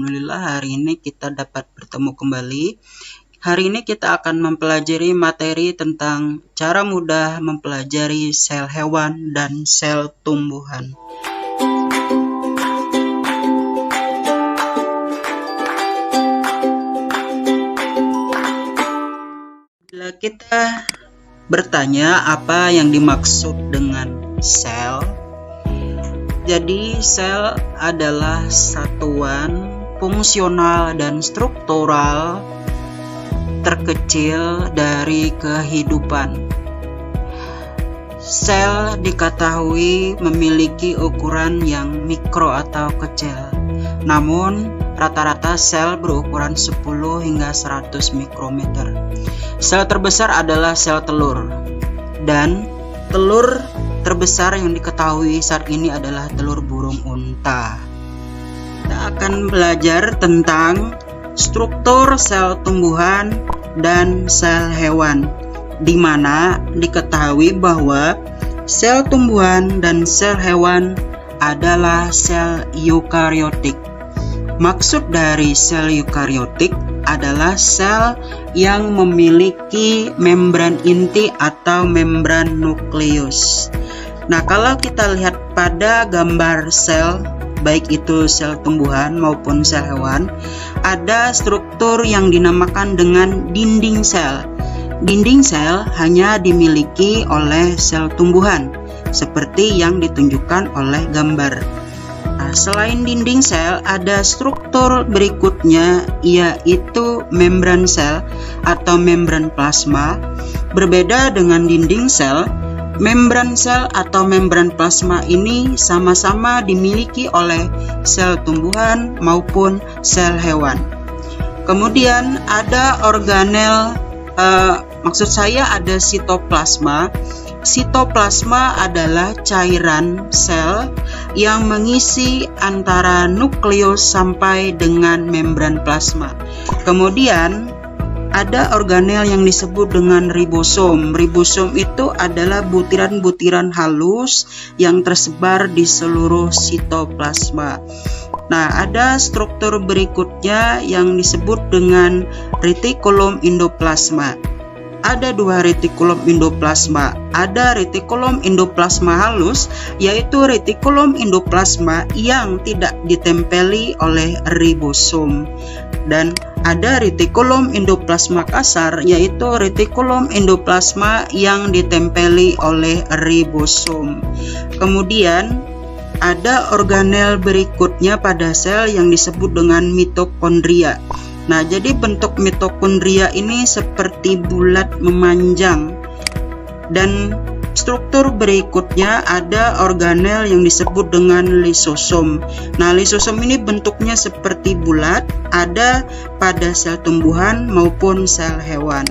Alhamdulillah hari ini kita dapat bertemu kembali. Hari ini kita akan mempelajari materi tentang cara mudah mempelajari sel hewan dan sel tumbuhan. Bila kita bertanya apa yang dimaksud dengan sel, jadi sel adalah satuan fungsional dan struktural terkecil dari kehidupan. Sel diketahui memiliki ukuran yang mikro atau kecil, namun rata-rata sel berukuran 10 hingga 100 mikrometer. Sel terbesar adalah sel telur, dan telur terbesar yang diketahui saat ini adalah telur burung unta. Kita akan belajar tentang struktur sel tumbuhan dan sel hewan, di mana diketahui bahwa sel tumbuhan dan sel hewan adalah sel eukariotik. Maksud dari sel eukariotik adalah sel yang memiliki membran inti atau membran nukleus. Nah, kalau kita lihat pada gambar sel, baik itu sel tumbuhan maupun sel hewan, ada struktur yang dinamakan dengan dinding sel. Dinding sel hanya dimiliki oleh sel tumbuhan, seperti yang ditunjukkan oleh gambar. Nah, selain dinding sel, ada struktur berikutnya, yaitu membran sel atau membran plasma. Berbeda dengan dinding sel, membran sel atau membran plasma ini sama-sama dimiliki oleh sel tumbuhan maupun sel hewan. Kemudian ada organel, maksud saya ada sitoplasma. Sitoplasma adalah cairan sel yang mengisi antara nukleus sampai dengan membran plasma. Kemudian ada organel yang disebut dengan ribosom. Ribosom itu adalah butiran-butiran halus yang tersebar di seluruh sitoplasma. Nah, ada struktur berikutnya yang disebut dengan retikulum endoplasma. Ada dua retikulum endoplasma. Ada retikulum endoplasma halus, yaitu retikulum endoplasma yang tidak ditempeli oleh ribosom, dan ada retikulum endoplasma kasar, yaitu retikulum endoplasma yang ditempeli oleh ribosom. Kemudian ada organel berikutnya pada sel yang disebut dengan mitokondria. Nah, jadi bentuk mitokondria ini seperti bulat memanjang. Dan struktur berikutnya ada organel yang disebut dengan lisosom. Nah, lisosom ini bentuknya seperti bulat, ada pada sel tumbuhan maupun sel hewan.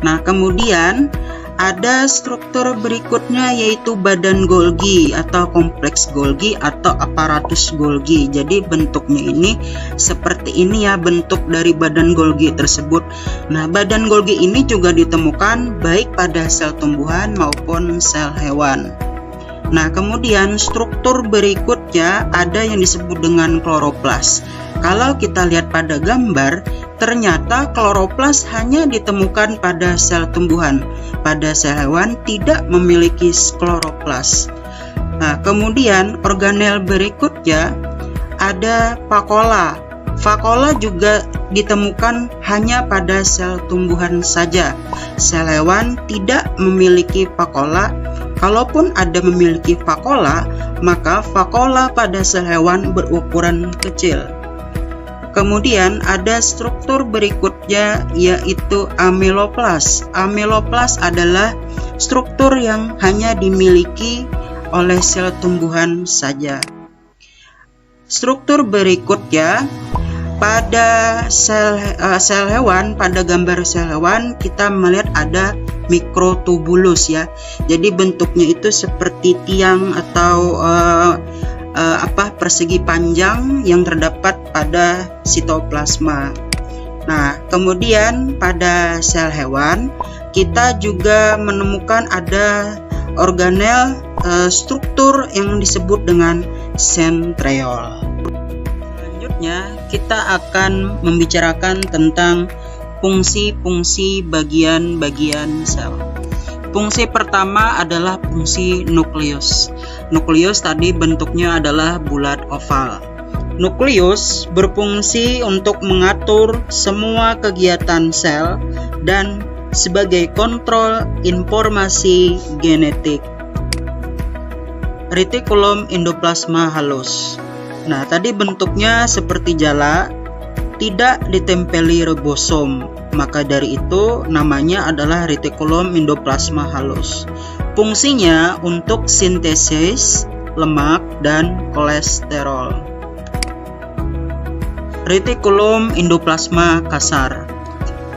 Nah, kemudian ada struktur berikutnya, yaitu badan Golgi atau kompleks Golgi atau aparatus Golgi. Jadi bentuknya ini seperti ini ya, bentuk dari badan Golgi tersebut. Nah, badan Golgi ini juga ditemukan baik pada sel tumbuhan maupun sel hewan. Nah, kemudian struktur berikutnya ada yang disebut dengan kloroplas. Kalau kita lihat pada gambar, ternyata kloroplas hanya ditemukan pada sel tumbuhan. Pada sel hewan tidak memiliki kloroplas. Nah, kemudian organel berikutnya ada vakuola. Vakuola juga ditemukan hanya pada sel tumbuhan saja. Sel hewan tidak memiliki vakuola. Kalaupun ada memiliki vakuola, maka vakuola pada sel hewan berukuran kecil. Kemudian ada struktur berikutnya, yaitu amiloplas. Amiloplas adalah struktur yang hanya dimiliki oleh sel tumbuhan saja. Struktur berikutnya pada sel hewan, pada gambar sel hewan kita melihat ada mikrotubulus ya. Jadi bentuknya itu seperti tiang atau persegi panjang yang terdapat pada sitoplasma. Nah, kemudian pada sel hewan kita juga menemukan ada organel struktur yang disebut dengan centriole. Lanjut selanjutnya kita akan membicarakan tentang fungsi-fungsi bagian-bagian sel. Fungsi pertama adalah fungsi nukleus. Nukleus tadi bentuknya adalah bulat oval. Nukleus berfungsi untuk mengatur semua kegiatan sel dan sebagai kontrol informasi genetik. Retikulum endoplasma halus. Nah, tadi bentuknya seperti jala, tidak ditempeli ribosom. Maka dari itu namanya adalah retikulum endoplasma halus. Fungsinya untuk sintesis lemak dan kolesterol. Retikulum endoplasma kasar.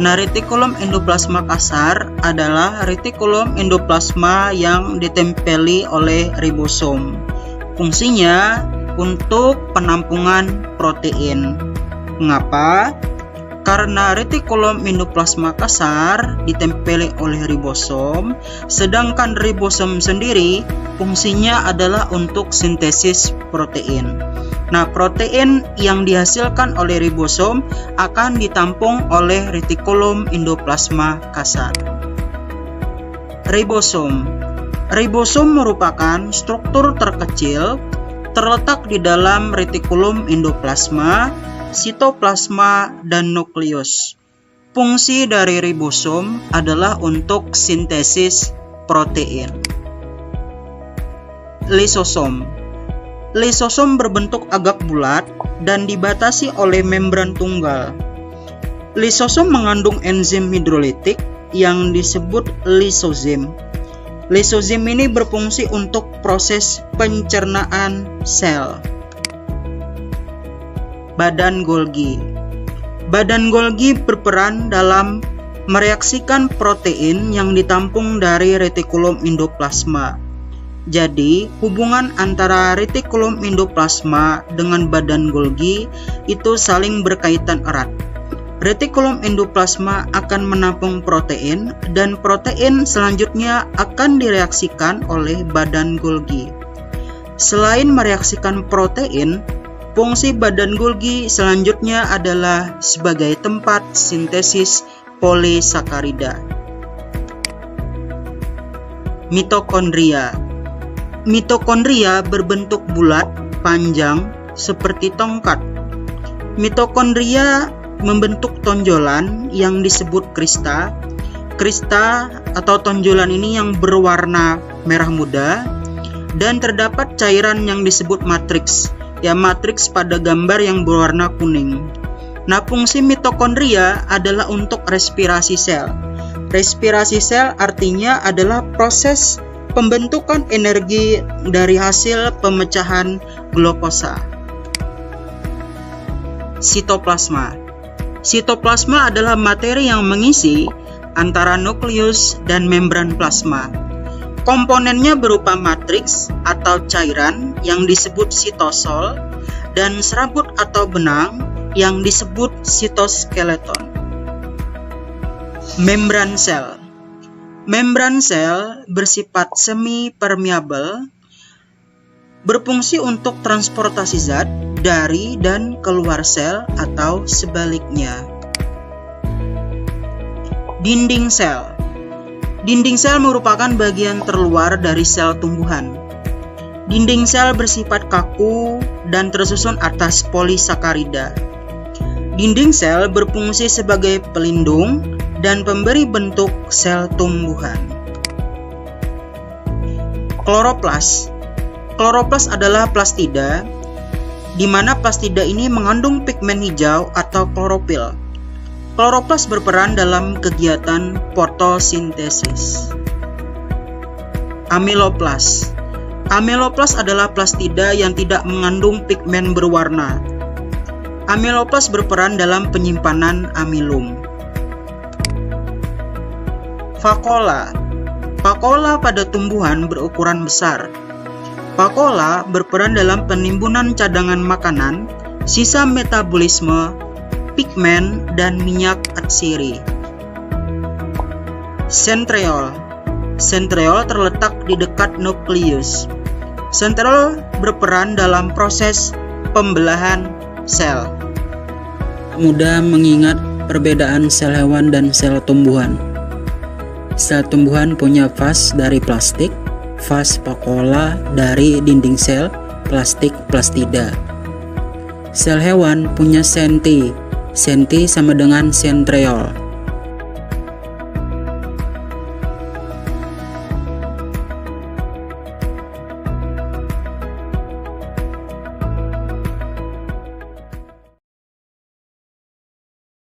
Nah, retikulum endoplasma kasar adalah retikulum endoplasma yang ditempeli oleh ribosom. Fungsinya untuk penampungan protein. Mengapa? Karena retikulum endoplasma kasar ditempeli oleh ribosom, sedangkan ribosom sendiri fungsinya adalah untuk sintesis protein. Nah, protein yang dihasilkan oleh ribosom akan ditampung oleh retikulum endoplasma kasar. Ribosom. Ribosom merupakan struktur terkecil terletak di dalam retikulum endoplasma, sitoplasma, dan nukleus. Fungsi dari ribosom adalah untuk sintesis protein. Lisosom. Lisosom berbentuk agak bulat dan dibatasi oleh membran tunggal. Lisosom mengandung enzim hidrolitik yang disebut lisozim. Lisozim ini berfungsi untuk proses pencernaan sel. Badan Golgi. Badan Golgi berperan dalam mereaksikan protein yang ditampung dari retikulum endoplasma. Jadi, hubungan antara retikulum endoplasma dengan badan Golgi itu saling berkaitan erat. Retikulum endoplasma akan menampung protein dan protein selanjutnya akan direaksikan oleh badan Golgi. Selain mereaksikan protein, fungsi badan Golgi selanjutnya adalah sebagai tempat sintesis polisakarida. Mitokondria. Mitokondria berbentuk bulat, panjang, seperti tongkat. Mitokondria membentuk tonjolan yang disebut krista. Krista atau tonjolan ini yang berwarna merah muda dan terdapat cairan yang disebut matriks. Ya, matriks pada gambar yang berwarna kuning. Nah, fungsi mitokondria adalah untuk respirasi sel. Respirasi sel artinya adalah proses pembentukan energi dari hasil pemecahan glukosa. Sitoplasma. Sitoplasma adalah materi yang mengisi antara nukleus dan membran plasma. Komponennya berupa matriks atau cairan yang disebut sitosol dan serabut atau benang yang disebut sitoskeleton. Membran sel. Membran sel bersifat semi-permeabel, berfungsi untuk transportasi zat dari dan keluar sel atau sebaliknya. Dinding sel. Dinding sel merupakan bagian terluar dari sel tumbuhan. Dinding sel bersifat kaku dan tersusun atas polisakarida. Dinding sel berfungsi sebagai pelindung dan pemberi bentuk sel tumbuhan. Kloroplas. Kloroplas adalah plastida, di mana plastida ini mengandung pigmen hijau atau klorofil. Kloroplas berperan dalam kegiatan fotosintesis. Amiloplas. Amiloplas adalah plastida yang tidak mengandung pigmen berwarna. Amiloplas berperan dalam penyimpanan amilum. Vakuola. Vakuola pada tumbuhan berukuran besar. Vakuola berperan dalam penimbunan cadangan makanan, sisa metabolisme, pigmen, dan minyak atsiri. Centriole. Centriole terletak di dekat nukleus. Centriole berperan dalam proses pembelahan sel. Mudah mengingat perbedaan sel hewan dan sel tumbuhan. Sel tumbuhan punya vas dari plastik, vas vakuola dari dinding sel, plastik plastida. Sel hewan punya senti sama dengan centriole.